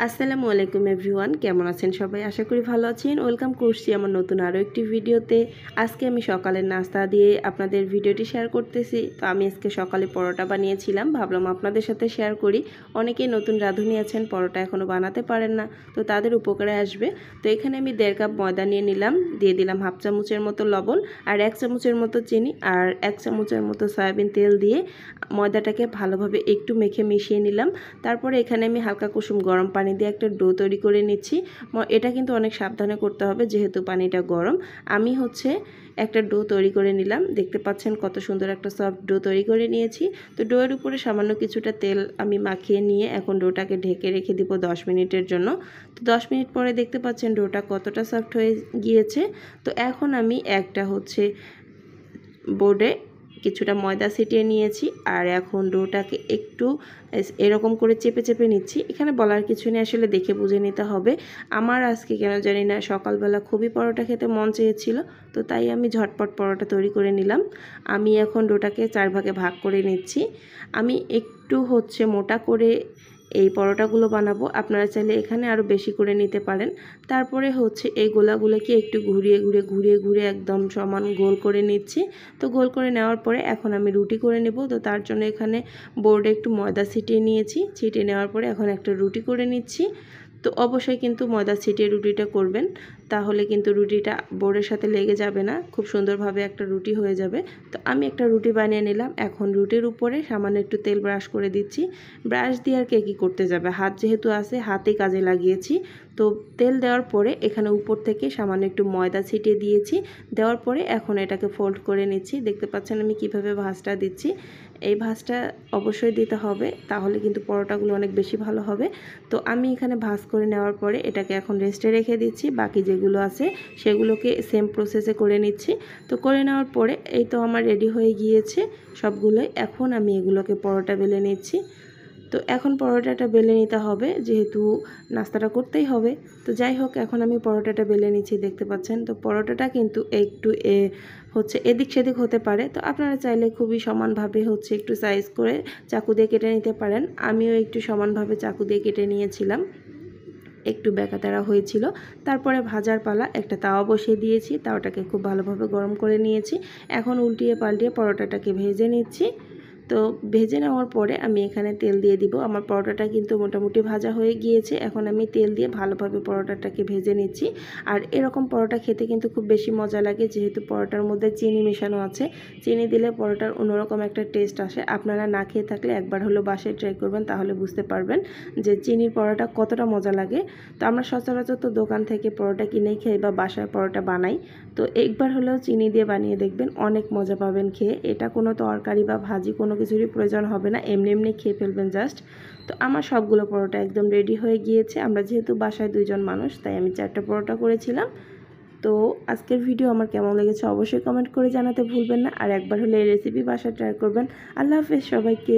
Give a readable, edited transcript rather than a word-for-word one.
আসসালামু আলাইকুম এভরিওয়ান, কেমন আছেন সবাই? আশা করি ভালো আছেন। ওয়েলকাম করছি আমার নতুন আরও একটি ভিডিওতে। আজকে আমি সকালের নাস্তা দিয়ে আপনাদের ভিডিওটি শেয়ার করতেছি। তো আমি আজকে সকালে পরোটা বানিয়েছিলাম, ভাবলাম আপনাদের সাথে শেয়ার করি। অনেকেই নতুন রাঁধুনি আছেন, পরোটা এখনও বানাতে পারেন না, তো তাদের উপকারে আসবে। তো এখানে আমি 1.5 কাপ ময়দা নিয়ে নিলাম, দিয়ে দিলাম হাফ চামচের মতো লবণ আর 1 চামচের মতো চিনি আর 1 চামচের মতো সয়াবিন তেল দিয়ে ময়দাটাকে ভালোভাবে একটু মেখে মিশিয়ে নিলাম। তারপরে এখানে আমি হালকা কুসুম গরম পানি দিয়ে একটা ডো তৈরি করে নিচ্ছি। এটা কিন্তু অনেক সাবধানে করতে হবে যেহেতু পানিটা গরম। আমি একটা ডো তৈরি করে নিলাম, দেখতে পাচ্ছেন কত সুন্দর একটা সফট ডো তৈরি করে নিয়েছি। তো ডোয়ের উপরে সামান্য কিছুটা তেল আমি মাখিয়ে নিয়ে এখন ডোটাকে ঢেকে রেখে দিব 10 মিনিটের জন্য। তো 10 মিনিট পরে দেখতে পাচ্ছেন ডোটা কতটা সফট হয়ে গিয়েছে। তো এখন আমি একটা বোর্ডে কিছুটা ময়দা ছিটিয়ে নিয়েছি আর এখন ডোটাকে একটু এরকম করে চেপে চেপে নিচ্ছি। এখানে বলার কিছু নেই, আসলে দেখে বুঝে নিতে হবে। আমার আজকে কেন জানি না সকালবেলা খুবই পরোটা খেতে মন চেয়েছিল, তো তাই আমি ঝটপট পরোটা তৈরি করে নিলাম। আমি এখন ডোটাকে 4 ভাগে ভাগ করে নিচ্ছি। আমি একটু মোটা করে এই পরোটাগুলো বানাবো, আপনারা চাইলে এখানে আরও বেশি করে নিতে পারেন। তারপরে এই গোলাগুলোকে একটু ঘুরিয়ে একদম সমান গোল করে নিচ্ছি। তো গোল করে নেওয়ার পরে এখন আমি রুটি করে নেব। তো তার জন্য এখানে বোর্ডে একটু ময়দা ছিটিয়ে নিয়েছি, ছিটিয়ে নেওয়ার পরে এখন একটা রুটি করে নিচ্ছি। তো অবশ্যই কিন্তু ময়দা ছিটিয়ে রুটিটা করবেন, তাহলে কিন্তু রুটিটা বোর্ডের সাথে লেগে যাবে না, খুব সুন্দরভাবে একটা রুটি হয়ে যাবে। তো আমি একটা রুটি বানিয়ে নিলাম। এখন রুটির উপরে সামান্য একটু তেল ব্রাশ করে দিচ্ছি। ব্রাশ দিয়ে আর কে করতে যাবে, হাত যেহেতু আছে হাতেই কাজে লাগিয়েছি। তো তেল দেওয়ার পরে এখানে উপর থেকে সামান্য একটু ময়দা ছিটিয়ে দিয়েছি। দেওয়ার পরে এখন এটাকে ফোল্ড করে নিচ্ছি। দেখতে পাচ্ছেন আমি কিভাবে ভাঁজটা দিচ্ছি। এই ভাঁজটা অবশ্যই দিতে হবে, তাহলে কিন্তু পরোটাগুলো অনেক বেশি ভালো হবে। তো আমি এখানে ভাঁজ করে নেওয়ার পরে এটাকে এখন রেস্টে রেখে দিচ্ছি। বাকি যেগুলো আছে সেগুলোকে সেম প্রসেসে করে নিচ্ছি। তো করে নেওয়ার পরে এই তো আমার রেডি হয়ে গিয়েছে সবগুলোই। এখন আমি এগুলোকে পরোটা বেলে নিচ্ছি। তো এখন পরোটাটা বেলে নিতে হবে, যেহেতু নাস্তাটা করতেই হবে। তো যাই হোক, এখন আমি পরোটাটা বেলে নিচ্ছি, দেখতে পাচ্ছেন। তো পরোটাটা কিন্তু একটু এদিক সেদিক হতে পারে, তো আপনারা চাইলে খুবই সমানভাবে একটু সাইজ করে চাকু দিয়ে কেটে নিতে পারেন। আমিও একটু সমানভাবে চাকু দিয়ে কেটে নিয়েছিলাম, একটু বেঁকাতেরা হয়েছিল। তারপরে ভাজার পালা, একটা তাওয়া বসিয়ে দিয়েছি, তাওয়াটাকে খুব ভালোভাবে গরম করে নিয়েছি। এখন উল্টিয়ে পাল্টিয়ে পরোটাটাকে ভেজে নিচ্ছি। তো ভেজে নেওয়ার পরে আমি এখানে তেল দিয়ে দিব। আমার পরোটাটা কিন্তু মোটামুটি ভাজা হয়ে গিয়েছে। এখন আমি তেল দিয়ে ভালোভাবে পরোটাটাকে ভেজে নিচ্ছি। আর এরকম পরোটা খেতে কিন্তু খুব বেশি মজা লাগে, যেহেতু পরোটার মধ্যে চিনি মেশানো আছে। চিনি দিলে পরোটার অন্যরকম একটা টেস্ট আসে। আপনারা না খেয়ে থাকলে একবার হলো বাসায় ট্রাই করবেন, তাহলে বুঝতে পারবেন যে চিনির পরোটা কতটা মজা লাগে। তো আমরা সচরাচর তো দোকান থেকে পরোটা কিনেই খাই বা বাসায় পরোটা বানাই। তো একবার হলেও চিনি দিয়ে বানিয়ে দেখবেন, অনেক মজা পাবেন খেয়ে। এটা কোনো তরকারি বা ভাজি কোনো কিছুরই প্রয়োজন হবে না, এমনি এমনি খেয়ে ফেলবেন জাস্ট। তো আমার সবগুলো পরোটা একদম রেডি হয়ে গিয়েছে। আমরা যেহেতু বাসায় 2 জন মানুষ, তাই আমি 4টা পরোটা করেছিলাম। তো আজকের ভিডিও আমার কেমন লেগেছে অবশ্যই কমেন্ট করে জানাতে ভুলবেন না। আর একবার হলে এই রেসিপি বাসায় ট্রাই করবেন। আল্লাহ হাফেজ সবাইকে।